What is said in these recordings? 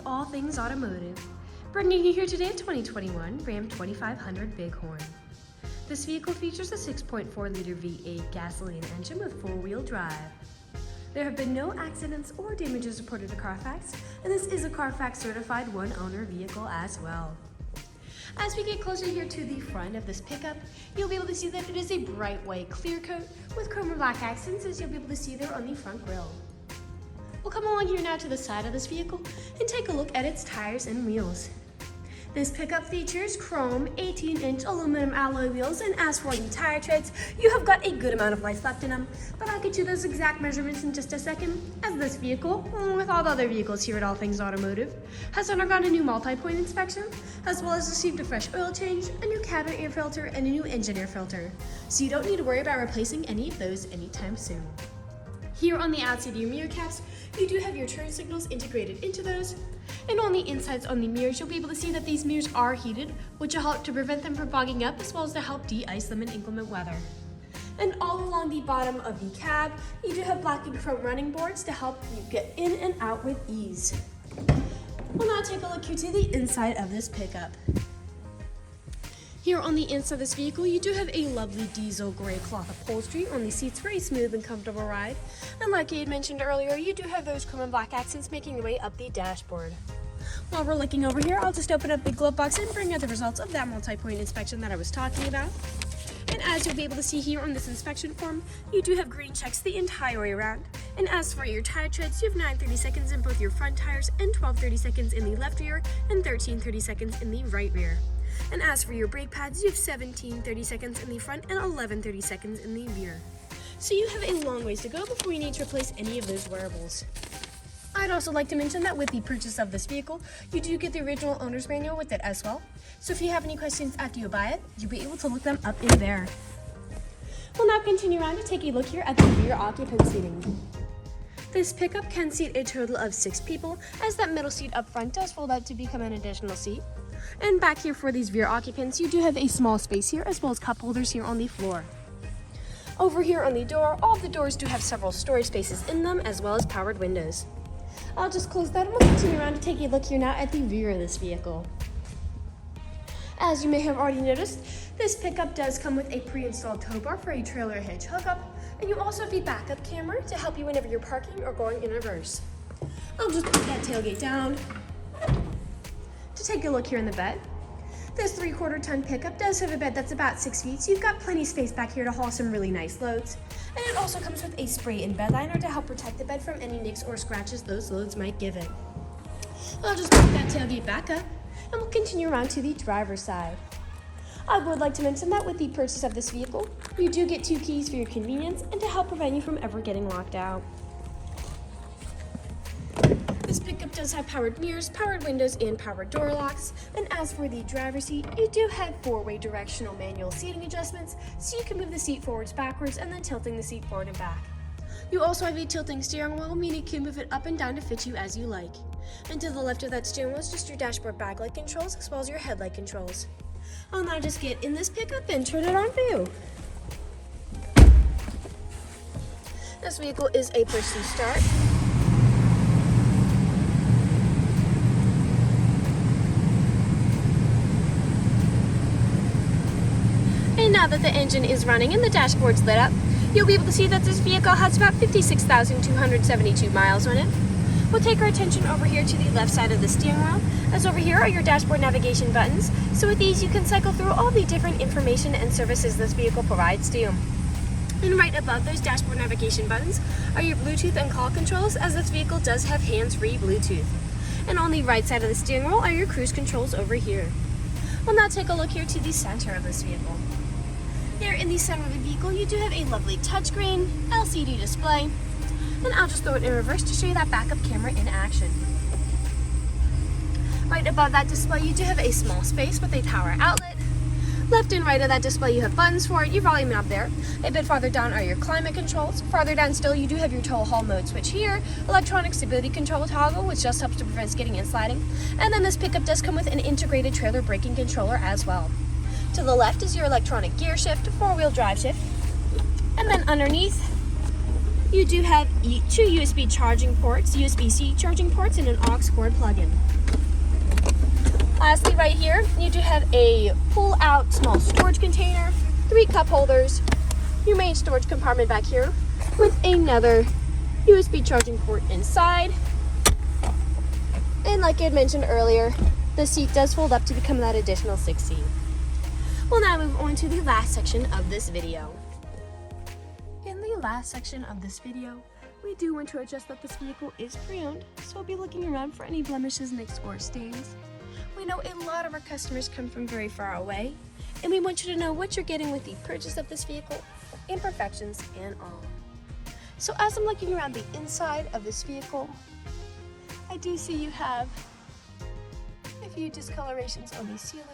All Things Automotive, bringing you here today a 2021 Ram 2500 Bighorn. This vehicle features a 6.4-liter V8 gasoline engine with four-wheel drive. There have been no accidents or damages reported to CARFAX, and this is a CARFAX certified one-owner vehicle as well. As we get closer here to the front of this pickup, you'll be able to see that it is a bright white clear coat with chrome and black accents, as you'll be able to see there on the front grille. We'll come along here now to the side of this vehicle and take a look at its tires and wheels. This pickup features chrome 18-inch aluminum alloy wheels, and as for the tire treads, you have got a good amount of life left in them, but I'll get you those exact measurements in just a second, as this vehicle, along with all the other vehicles here at All Things Automotive, has undergone a new multi-point inspection, as well as received a fresh oil change, a new cabin air filter, and a new engine air filter, so you don't need to worry about replacing any of those anytime soon. Here on the outside of your mirror caps, you do have your turn signals integrated into those, and on the insides on the mirrors, you'll be able to see that these mirrors are heated, which will help to prevent them from fogging up, as well as to help de-ice them in inclement weather. And all along the bottom of the cab, you do have black and chrome running boards to help you get in and out with ease. We'll now take a look here to the inside of this pickup. Here on the inside of this vehicle, you do have a lovely diesel gray cloth upholstery on the seats for a smooth and comfortable ride. And like I had mentioned earlier, you do have those chrome and black accents making their way up the dashboard. While we're looking over here, I'll just open up the glove box and bring out the results of that multi-point inspection that I was talking about. And as you'll be able to see here on this inspection form, you do have green checks the entire way around. And as for your tire treads, you have 9 30-seconds in both your front tires, and 12 30-seconds in the left rear, and 13 30-seconds in the right rear. And as for your brake pads, you have 17 30-seconds in the front and 11 30-seconds in the rear. So you have a long ways to go before you need to replace any of those wearables. I'd also like to mention that with the purchase of this vehicle, you do get the original owner's manual with it as well. So if you have any questions after you buy it, you'll be able to look them up in there. We'll now continue around to take a look here at the rear occupant seating. This pickup can seat a total of 6 people, as that middle seat up front does fold out to become an additional seat. And back here for these rear occupants, you do have a small space here, as well as cup holders here on the floor. Over here on the door, all of the doors do have several storage spaces in them, as well as powered windows. I'll just close that and we'll continue around to take a look here now at the rear of this vehicle. As you may have already noticed, this pickup does come with a pre-installed tow bar for a trailer hitch hookup, and you also have a backup camera to help you whenever you're parking or going in reverse. I'll just put that tailgate down to take a look here in the bed. This 3/4 ton pickup does have a bed that's about 6 feet, so you've got plenty of space back here to haul some really nice loads. And it also comes with a spray-in bed liner to help protect the bed from any nicks or scratches those loads might give it. I'll just put that tailgate back up, and we'll continue around to the driver's side. I would like to mention that with the purchase of this vehicle, you do get 2 keys for your convenience and to help prevent you from ever getting locked out. This pickup does have powered mirrors, powered windows, and powered door locks. And as for the driver's seat, you do have 4-way directional manual seating adjustments, so you can move the seat forwards, backwards, and then tilting the seat forward and back. You also have a tilting steering wheel, meaning you can move it up and down to fit you as you like. And to the left of that steering wheel is just your dashboard backlight controls, as well as your headlight controls. I'll now just get in this pickup and turn it on for you. This vehicle is a push to start. And now that the engine is running and the dashboard's lit up, you'll be able to see that this vehicle has about 56,272 miles on it. We'll take our attention over here to the left side of the steering wheel, as over here are your dashboard navigation buttons. So with these, you can cycle through all the different information and services this vehicle provides to you. And right above those dashboard navigation buttons are your Bluetooth and call controls, as this vehicle does have hands-free Bluetooth. And on the right side of the steering wheel are your cruise controls over here. We'll now take a look here to the center of this vehicle. Here in the center of the vehicle, you do have a lovely touchscreen LCD display, and I'll just throw it in reverse to show you that backup camera in action. Right above that display, you do have a small space with a power outlet. Left and right of that display, you have buttons for your volume knob there. A bit farther down are your climate controls. Farther down still, you do have your tow haul mode switch here, electronic stability control toggle, which just helps to prevent skidding and sliding. And then this pickup does come with an integrated trailer braking controller as well. To the left is your electronic gear shift, 4-wheel drive shift. And then underneath, you do have 2 USB charging ports, USB-C charging ports, and an aux cord plug-in. Lastly, right here, you do have a pull-out small storage container, 3 cup holders, your main storage compartment back here with another USB charging port inside. And like I had mentioned earlier, the seat does fold up to become that additional 6 seat. We'll now move on to the last section of this video. In the last section of this video, we do want to adjust that this vehicle is pre-owned, so we'll be looking around for any blemishes, nicks, or stains. We know a lot of our customers come from very far away, and we want you to know what you're getting with the purchase of this vehicle, imperfections and all. So as I'm looking around the inside of this vehicle, I do see you have a few discolorations on the ceiling.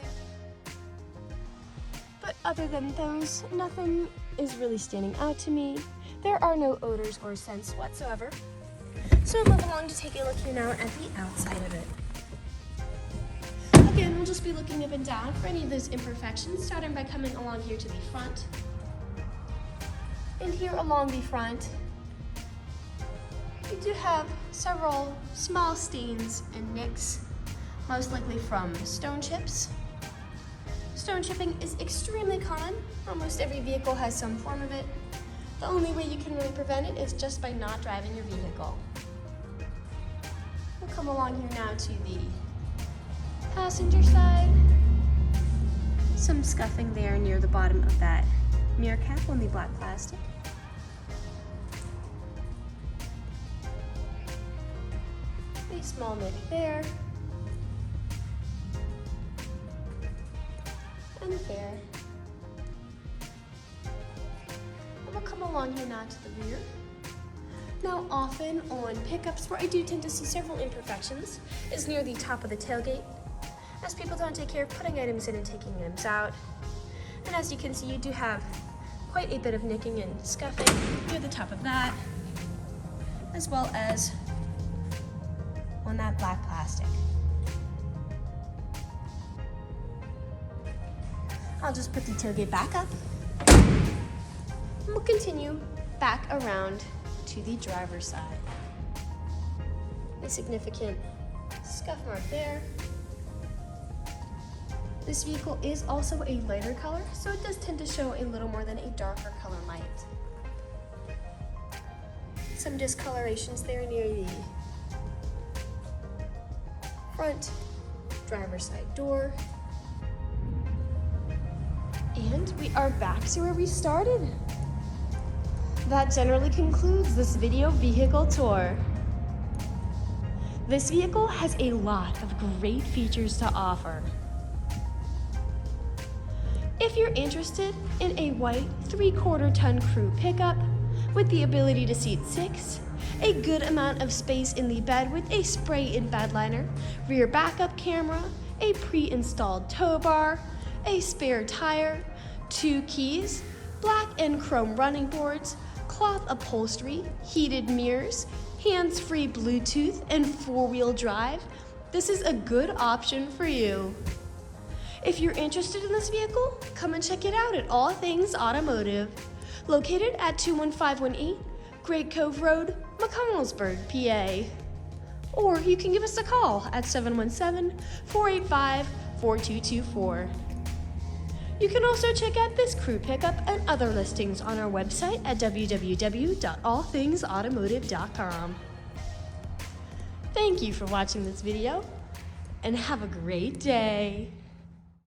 But other than those, nothing is really standing out to me. There are no odors or scents whatsoever. So we'll move along to take a look here now at the outside of it. Again, we'll just be looking up and down for any of those imperfections, starting by coming along here to the front. And here along the front, you do have several small stains and nicks, most likely from stone chips. Stone chipping is extremely common. Almost every vehicle has some form of it. The only way you can really prevent it is just by not driving your vehicle. We'll come along here now to the passenger side. Some scuffing there near the bottom of that mirror cap on the black plastic. A small nick there. And there. And we'll come along here now to the rear. Now often on pickups where I do tend to see several imperfections is near the top of the tailgate, as people don't take care of putting items in and taking items out. And as you can see, you do have quite a bit of nicking and scuffing near the top of that, as well as on that black plastic. I'll just put the tailgate back up. And we'll continue back around to the driver's side. A significant scuff mark there. This vehicle is also a lighter color, so it does tend to show a little more than a darker color might. Some discolorations there near the front driver's side door. And we are back to where we started. That generally concludes this video vehicle tour. This vehicle has a lot of great features to offer. If you're interested in a white 3/4 ton crew pickup with the ability to seat 6, a good amount of space in the bed with a spray-in bedliner, rear backup camera, a pre-installed tow bar, a spare tire, 2 keys, black and chrome running boards, cloth upholstery, heated mirrors, hands-free Bluetooth, and 4-wheel drive, this is a good option for you. If you're interested in this vehicle, come and check it out at All Things Automotive, located at 21518 Great Cove Road, McConnellsburg, PA. Or you can give us a call at 717-485-4224. You can also check out this crew pickup and other listings on our website at www.allthingsautomotive.com. Thank you for watching this video, and have a great day.